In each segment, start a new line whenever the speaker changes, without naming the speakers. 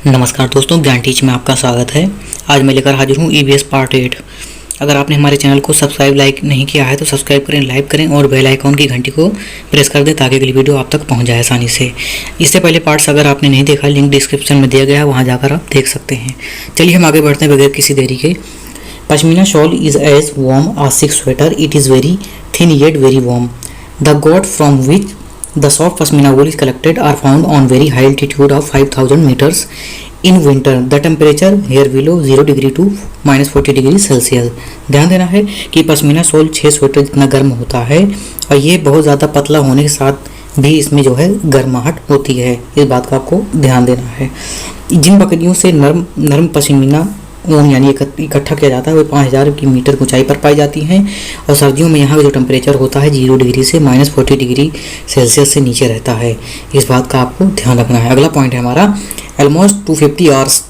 नमस्कार दोस्तों, ज्ञान टीच में आपका स्वागत है। आज मैं लेकर हाजिर हूँ ईवीएस पार्ट 8। अगर आपने हमारे चैनल को सब्सक्राइब लाइक नहीं किया है तो सब्सक्राइब करें, लाइक करें और बेल आइकॉन की घंटी को प्रेस कर दें ताकि अगली वीडियो आप तक पहुँच जाए आसानी से। इससे पहले पार्ट्स अगर आपने नहीं देखा, लिंक डिस्क्रिप्शन में दिया गया है, वहाँ जाकर आप देख सकते हैं। चलिए हम आगे बढ़ते हैं बगैर किसी देरी के। Pashmina shawl is as warm a silk sweater, it is very thin yet very warm. The goat from which the soft pashmina wool is collected are found on very high altitude of 5000 meters. In winter, the temperature here below 0 degree to -40 degree Celsius. ध्यान देना है कि pashmina shawl 6 sweater जितना गर्म होता है और ये बहुत ज़्यादा पतला होने के साथ भी इसमें जो है गर्माहट होती है। इस बात का आपको ध्यान देना है। जिन बकरियों से नरम पश्मीना ऊन यानी इकट्ठा किया जाता है वो 5000 की मीटर ऊंचाई पर पाई जाती हैं और सर्दियों में यहाँ का जो टेम्परेचर होता है 0 डिग्री से -40 डिग्री सेल्सियस से नीचे रहता है। इस बात का आपको ध्यान रखना है। अगला पॉइंट है हमारा ऑलमोस्ट 250 आवर्स।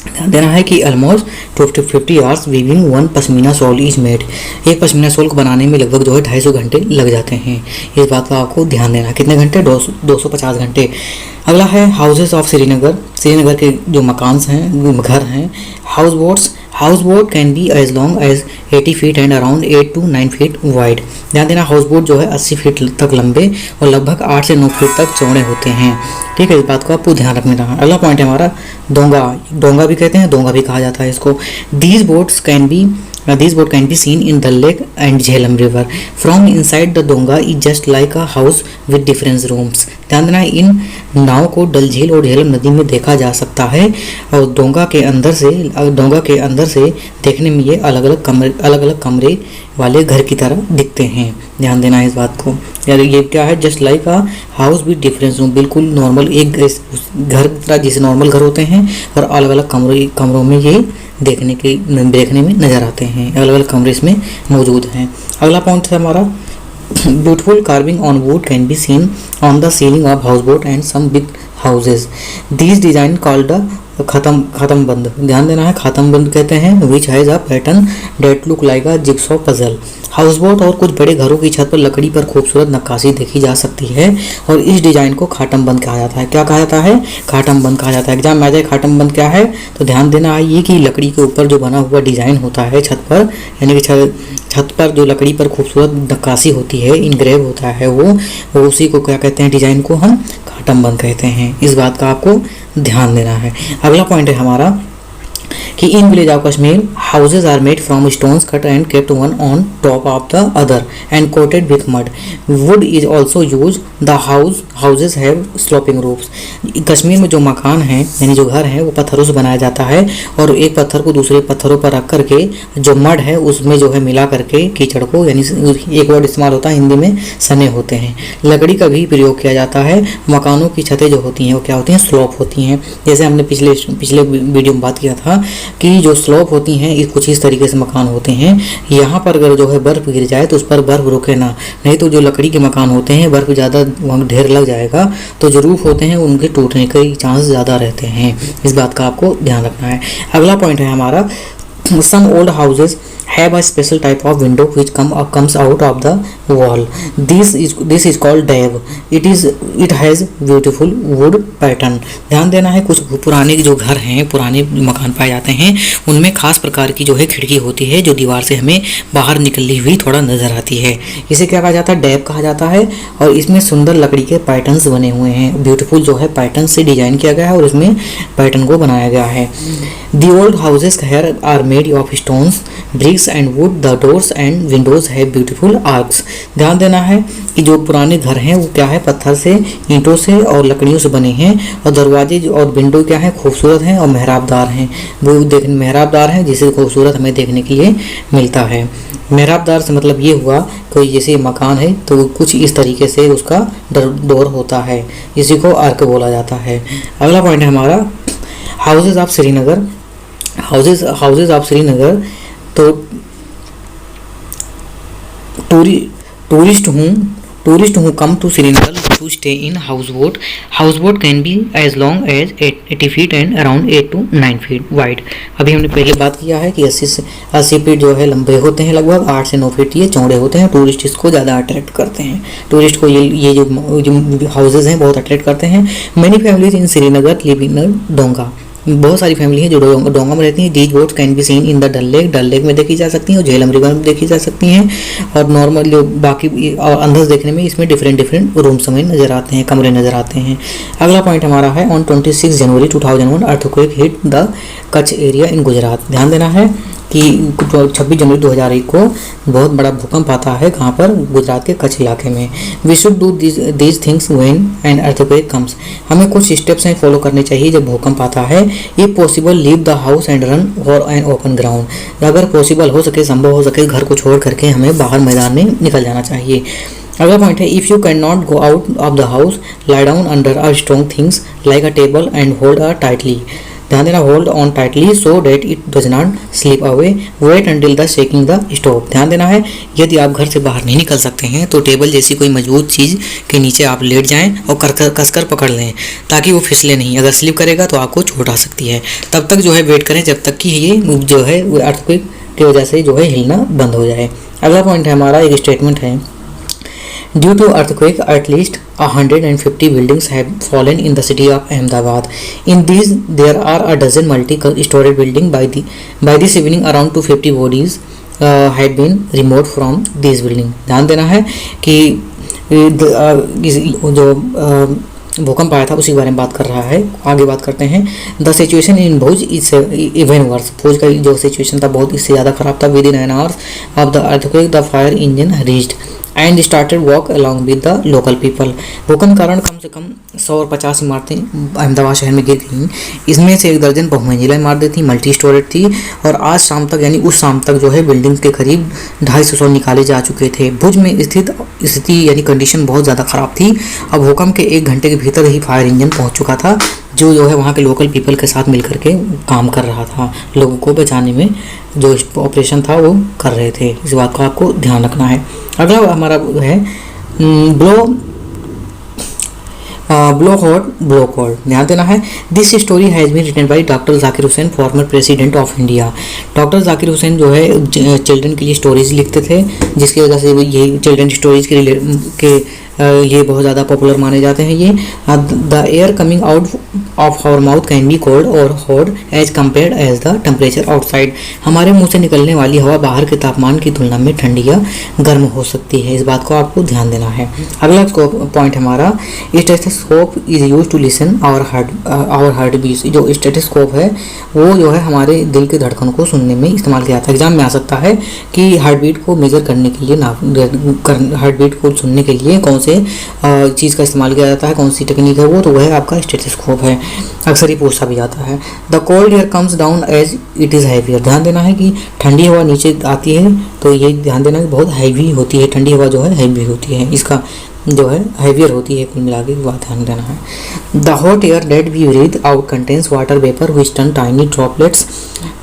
ध्यान देना है कि almost 250 hours weaving one pashmina shawl is made. एक पश्मीना शॉल को बनाने में लगभग जो है 250 घंटे लग जाते हैं। इस बात का आपको ध्यान देना है। कितने घंटे? 250 घंटे। अगला है हाउसेस ऑफ श्रीनगर। श्रीनगर के जो मकान हैं, घर हैं, house boats. House boat can be as long as 80 feet and around 8 to 9 feet wide. ध्यान देना, हाउस बोट जो है 80 फीट तक लंबे और लगभग 8 से 9 फीट तक चौड़े होते हैं। ठीक है, इस बात को आपको ध्यान रखना है। अगला पॉइंट है हमारा डोंगा। डोंगा भी कहते हैं, डोंगा भी कहा जाता है इसको। These boat can be seen in Dal Lake and Jhelum River. From inside the डोंगा is just like a house with different rooms. ध्यान देना, इन नाव को डल झील और झेलम नदी में देखा जा सकता है और डोंगा के अंदर से देखने में ये अलग अलग कमरे वाले घर की तरह दिखते हैं। ध्यान देना है इस बात को। यानी ये क्या है? Just like a house with difference room. बिल्कुल नॉर्मल एक घर की तरह जैसे नॉर्मल घर होते हैं और अलग अलग कमरों में ये देखने में नजर आते हैं। अलग अलग कमरे इसमें मौजूद हैं। अगला पॉइंट है हमारा beautiful carving on wood can be seen on the ceiling of house boat and some big houses. This design called khatamband. ध्यान देना है, खत्म बंद कहते हैं which has a pattern that look like a jigsaw puzzle. House boat और कुछ बड़े घरों की छत पर लकड़ी पर खूबसूरत नक्काशी देखी जा सकती है और इस डिजाइन को खाटम बंद कहा जाता है। क्या कहा जाता है? खाटम बंद कहा जाता है। एग्जाम में आ जाए खाटम बंद क्या है तो ध्यान देना है ये कि लकड़ी के ऊपर जो बना हुआ डिजाइन होता है छत पर, यानी कि छत पर जो लकड़ी पर खूबसूरत नक्काशी होती है, इनग्रेव होता है, वो उसी को क्या कहते हैं? डिजाइन को हम खाटम बंद कहते हैं। इस बात का आपको ध्यान देना है। अगला पॉइंट है हमारा कि in village of Kashmir houses are made from stones cut and kept one on top of the other and coated with mud. Wood is also use. The houses have sloping roofs. Kashmir में जो मकान हैं यानी जो घर हैं वो पत्थरों से बनाया जाता है और एक पत्थर को दूसरे पत्थरों पर रख करके जो मड है उसमें जो है मिला करके कीचड़ को, यानी एक वर्ड इस्तेमाल होता है हिंदी में, सने होते हैं। लकड़ी का भी प्रयोग किया जाता है। मकानों की छतें जो होती हैं वो क्या होती हैं? स्लोप होती हैं। जैसे हमने पिछले वीडियो में बात किया था कि जो स्लोप होती हैं कुछ इस तरीके से मकान होते हैं। यहाँ पर अगर जो है बर्फ गिर जाए तो उस पर बर्फ रुके ना, नहीं तो जो लकड़ी के मकान होते हैं बर्फ ज़्यादा ढेर लग जाएगा तो जो रूफ होते हैं उनके टूटने के चांस ज़्यादा रहते हैं। इस बात का आपको ध्यान रखना है। अगला पॉइंट है हमारा some old houses have a special type of window which comes out of the wall. This is called dave. It has beautiful wood pattern. ध्यान देना है, कुछ पुराने जो घर हैं, पुराने मकान पाए जाते हैं उनमें खास प्रकार की जो है खिड़की होती है जो दीवार से हमें बाहर निकली हुई थोड़ा नजर आती है। इसे क्या कहा जाता है? डैब कहा जाता है और इसमें सुंदर लकड़ी के पैटर्न्स बने हुए हैं। ब्यूटीफुल जो है पैटर्न से डिजाइन किया गया है और इसमें पैटर्न को बनाया गया है। The old houses here are made of stones, bricks and wood. The doors and windows have beautiful arcs. ध्यान देना है कि जो पुराने घर हैं वो क्या है? पत्थर से, ईंटों से और लकड़ियों से बने हैं और दरवाजे और विंडो क्या है? खूबसूरत हैं और मेहराबदार हैं। वो देखने मेहराबदार हैं जिसे खूबसूरत हमें देखने के लिए मिलता है। मेहराबदार से मतलब ये हुआ कोई जैसे मकान है तो कुछ इस तरीके से उसका डोर होता है, इसी को आर्क बोला जाता है। अगला पॉइंट है हमारा houses of Srinagar. Houses of Srinagar तो tourist who come to Srinagar to stay in houseboat. Houseboat can be as long as 80 feet and around 8 to 9 feet wide. अभी हमने पहले बात किया है कि 80 फीट जो है लंबे होते हैं, लगभग 8 से 9 फीट ये चौड़े होते हैं। टूरिस्ट इसको ज़्यादा अट्रैक्ट करते हैं, टूरिस्ट को ये जो हाउसेज हैं बहुत अट्रैक्ट करते हैं। Many families in Srinagar live in डोंगा, बहुत सारी फैमिली है जो डोंगा में रहती हैं। These boats can be seen in the Dal Lake में देखी जा सकती हैं और झेलम रिवर में देखी जा सकती हैं। और नॉर्मल जो बाकी और अंदर देखने में इसमें डिफरेंट रूम्स हमें नज़र आते हैं, कमरे नज़र आते हैं। अगला पॉइंट हमारा है on 26 January 2001 earthquake hit the Kutch area in Gujarat. ध्यान देना है कि 26 जनवरी 2001 को बहुत बड़ा भूकंप आता है कहाँ पर, गुजरात के कच्छ इलाके में। We should do these things when an earthquake comes, हमें कुछ स्टेप्स हैं फॉलो करने चाहिए जब भूकंप आता है। If possible leave the house and run for an open ground, अगर पॉसिबल हो सके, संभव हो सके, घर को छोड़ करके हमें बाहर मैदान में निकल जाना चाहिए। अगला पॉइंट है if you can not go out of the house lie down under a strong things like a table and hold a tightly. ध्यान देना, hold on tightly so that it does not slip away, wait until the shaking the stove. ध्यान देना है यदि आप घर से बाहर नहीं निकल सकते हैं तो टेबल जैसी कोई मजबूत चीज़ के नीचे आप लेट जाएं और कसकर पकड़ लें ताकि वो फिसले नहीं। अगर स्लिप करेगा तो आपको चोट आ सकती है। तब तक जो है वेट करें जब तक कि ये जो है अर्थक्वेक की वजह से जो है हिलना बंद हो जाए। अगला पॉइंट है हमारा, एक स्टेटमेंट है Due to earthquake, at least 150 buildings have fallen in the city of Ahmedabad. In these, there are a dozen multi-story buildings. By this evening, around 250 bodies had been removed from these buildings. ध्यान देना है कि जो भूकंप आया था उसी के बारे में बात कर रहा है। आगे बात करते हैं। The situation in Bhuj is even worse, Bhuj का जो सिचुएशन था बहुत इससे ज़्यादा खराब था। Within an hours of the earthquake the fire engine reached and started walk along with the local people. भूकंप कारण कम से कम 150 इमारतें अहमदाबाद शहर में गिर गईं। इसमें से 1 दर्जन बहुमंजिला इमारतें थी, मल्टी स्टोरेज थी। और आज शाम तक यानी उस शाम तक जो है बिल्डिंग्स के करीब 250 निकाले जा चुके थे। भुज में स्थित स्थिति यानी कंडीशन बहुत ज़्यादा ख़राब थी। अब भूकंप के 1 घंटे के भीतर ही फायर इंजन पहुँच चुका था जो है वहाँ के लोकल पीपल के साथ मिलकर के काम कर रहा था, लोगों को बचाने में जो ऑपरेशन था वो कर रहे थे। इस बात का आपको ध्यान रखना है। अगला हमारा है ब्लो हॉट ब्लो कोल्ड। ध्यान देना है this story has been written by doctor Zakir Hussain, former president of India. Doctor Zakir Hussain जो है चिल्ड्रन के लिए स्टोरीज लिखते थे, जिसकी वजह से ये चिल्ड्रन स्टोरीज के ये बहुत ज़्यादा पॉपुलर माने जाते हैं। ये the air coming out of our mouth can be cold और hot as compared as the temperature outside. हमारे मुंह से निकलने वाली हवा बाहर के तापमान की तुलना में ठंडी या गर्म हो सकती है। इस बात को आपको ध्यान देना है। अगला पॉइंट हमारा stethoscope is use to listen our heart beats. जो स्टेथोस्कोप है वो जो है हमारे दिल के धड़कन को सुनने में इस्तेमाल किया जाता है। एग्जाम में आ सकता है कि हार्ट बीट को मेजर करने के लिए हार्ट बीट को सुनने के लिए कौन से चीज़ का इस्तेमाल किया जाता है, कौन सी टेक्निक है वो, तो वह आपका स्टेथोस्कोप है। अक्सर ही पूछा भी जाता है। The cold air comes down as it is heavier. ध्यान देना है कि ठंडी हवा नीचे आती है तो ये ध्यान देना कि बहुत हैवी होती है, ठंडी हवा जो है हैवी होती है, इसका जो है हैवियर होती है, कुल मिला के बात ध्यान देना है। The hot air that we breathe out contains water vapour which turn tiny droplets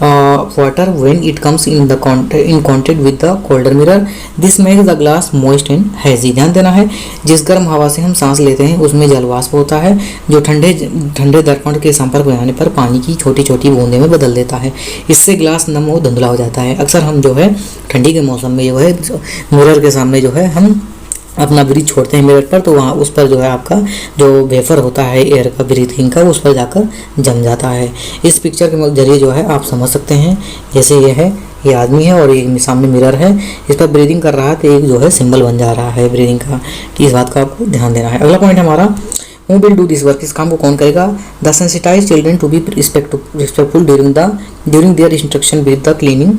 water when it comes in contact with the colder mirror. This makes the glass moist and hazy. ध्यान देना है जिस गर्म हवा से हम सांस लेते हैं उसमें जलवाष्प होता है जो ठंडे दर्पण के संपर्क में आने पर पानी की छोटी छोटी बूंदे में बदल देता है। इससे ग्लास नम और धुंधला हो जाता है। अक्सर हम जो है ठंडी के मौसम में जो है मिरर के सामने जो है हम अपना ब्रीथ छोड़ते हैं मिरर पर, तो वहाँ उस पर जो है आपका जो वेफर होता है एयर का, ब्रीथिंग का, उस पर जाकर जम जाता है। इस पिक्चर के जरिए जो है आप समझ सकते हैं। जैसे ये है, ये आदमी है और एक सामने मिरर है, इस पर ब्रीदिंग कर रहा है तो एक जो है सिंबल बन जा रहा है ब्रीदिंग का। तो इस बात का आपको ध्यान देना है। अगला पॉइंट हमारा who will do this work. इस काम को कौन करेगा। The sensitize children to be respectful during their instruction with the cleaning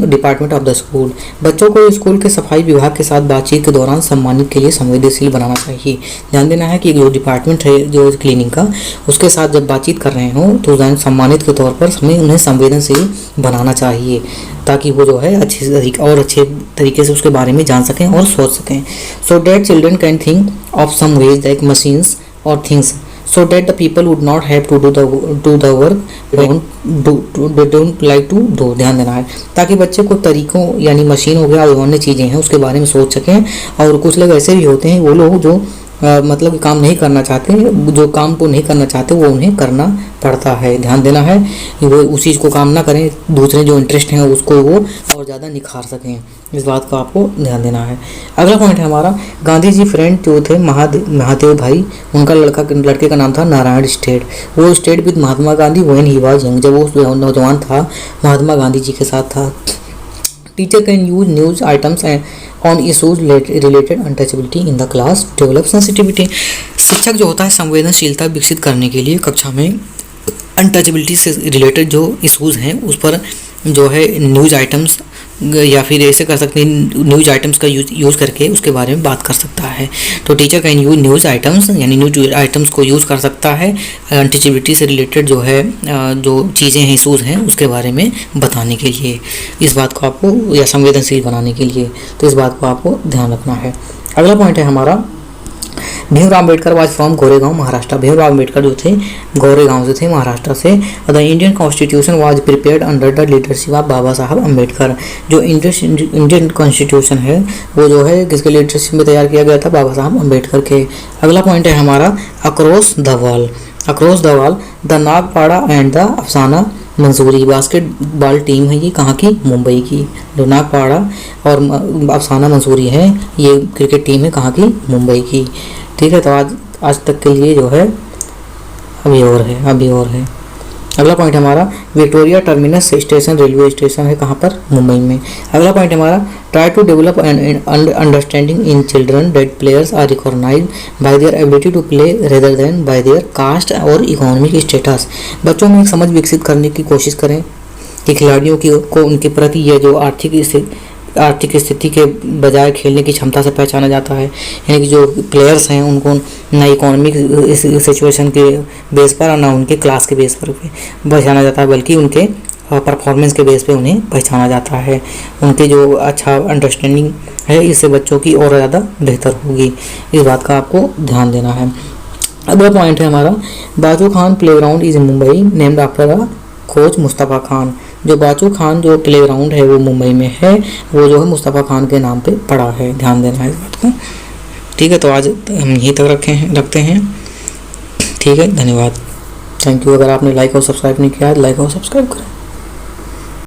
department of the school. बच्चों को स्कूल के सफाई विभाग के साथ बातचीत के दौरान सम्मानित के लिए संवेदनशील बनाना चाहिए। ध्यान देना है कि जो डिपार्टमेंट है जो क्लीनिंग का, उसके साथ जब बातचीत कर रहे हो तो सम्मानित के तौर पर हमें उन्हें संवेदनशील बनाना चाहिए ताकि वो जो है अच्छे तरीके से उसके बारे में जान सकें और सोच सकें। So that children can think of some ways like machines और things so that the people would not have to do the work don't like to do. ध्यान देना है ताकि बच्चे को तरीकों यानी मशीन हो गया और अन्य चीज़ें हैं उसके बारे में सोच सकें। और कुछ लोग ऐसे भी होते हैं वो लोग जो मतलब कि काम नहीं करना चाहते, जो काम को नहीं करना चाहते वो उन्हें करना पड़ता है। ध्यान देना है कि वो उस चीज़ को काम ना करें, दूसरे जो इंटरेस्ट हैं उसको वो और ज़्यादा निखार सकें। इस बात का आपको ध्यान देना है। अगला पॉइंट है हमारा, गांधी जी फ्रेंड जो थे महादेव भाई, उनका लड़के का नाम था नारायण स्टेट। वो state with Mahatma Gandhi when he was young, जब वो नौजवान था महात्मा गांधी जी के साथ था। Teacher can use news items on issues related untouchability in the class, develop sensitivity. शिक्षक जो होता है संवेदनशीलता विकसित करने के लिए कक्षा में अनटचेबिलिटी से रिलेटेड जो इशूज़ हैं उस पर जो है न्यूज़ आइटम्स या फिर ऐसे कर सकते हैं न्यूज़ आइटम्स का यूज़ करके उसके बारे में बात कर सकता है। तो teacher can use news items यानी न्यूज़ आइटम्स को यूज़ कर सकता है अनटचेबिलिटी से रिलेटेड जो है जो चीज़ें हैं इशूज़ हैं उसके बारे में बताने के लिए, इस बात को आपको या संवेदनशील बनाने के लिए। तो इस बात को आपको ध्यान रखना है। अगला पॉइंट है हमारा, भीमराव अम्बेडकर वाज फ्रॉम गोरेगांव महाराष्ट्र। भीमराव अम्बेडकर जो थे गोरेगांव से थे महाराष्ट्र से। The Indian constitution was prepared under the leadership of Baba Saheb Ambedkar. जो इंडियन कॉन्स्टिट्यूशन है वो जो है किसके लीडरशिप में तैयार किया गया था, बाबा साहब अम्बेडकर के। अगला पॉइंट है हमारा, across the wall. Across the wall, the Nagpada and the अफसाना मंसूरी। बास्केटबॉल टीम है ये कहाँ की, मुंबई की। जो नागपाड़ा और अफसाना मंसूरी है ये क्रिकेट टीम है कहाँ की, मुंबई की। ठीक है, तो आज तक के लिए जो है अभी और है। अगला पॉइंट हमारा, Victoria Terminus station railway station है कहाँ पर, मुंबई में। अगला पॉइंट हमारा, try to develop an understanding in children that players are recognized by their ability to play rather than by their caste और इकोनॉमिक स्टेटस। बच्चों में एक समझ विकसित करने की कोशिश करें कि खिलाड़ियों को उनके प्रति ये जो आर्थिक स्थिति के बजाय खेलने की क्षमता से पहचाना जाता है। यानी कि जो प्लेयर्स हैं उनको ना इकोनॉमिक सिचुएशन के बेस पर और ना उनके क्लास के बेस पर पहचाना जाता है, बल्कि उनके परफॉर्मेंस के बेस पे उन्हें पहचाना जाता है। उनके जो अच्छा अंडरस्टैंडिंग है इससे बच्चों की और ज़्यादा बेहतर होगी। इस बात का आपको ध्यान देना है। अगला पॉइंट है हमारा, बाजू Khan playground is Mumbai named after the coach Mustafa Khan. जो बाजू खान जो प्लेग्राउंड है वो मुंबई में है, वो जो है मुस्तफ़ा खान के नाम पे पड़ा है। ध्यान देना है इस बात को। ठीक है, तो आज हम यहीं तक रखते हैं। ठीक है, धन्यवाद, थैंक यू। अगर आपने लाइक और सब्सक्राइब नहीं किया है लाइक और सब्सक्राइब करें।